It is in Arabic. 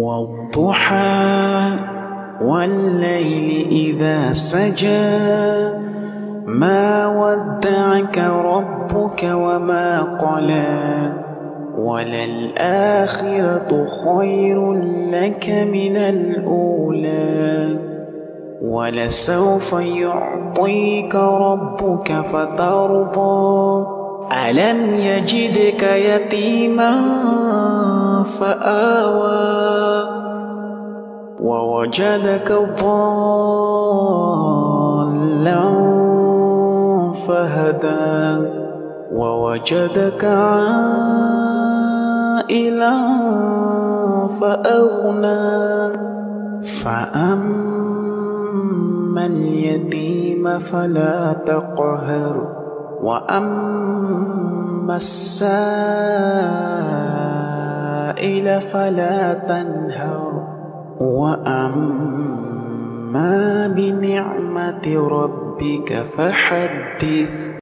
والضحى والليل إذا سجى ما ودعك ربك وما قلى وللآخرة خير لك من الأولى ولسوف يعطيك ربك فترضى ألم يجدك يتيما فآوى ووجدك ضالا فهدى ووجدك عائلا فأغنى فأما اليتيم فلا تقهر وأما السائل فلا تنهر وأما بنعمة ربك فحدث.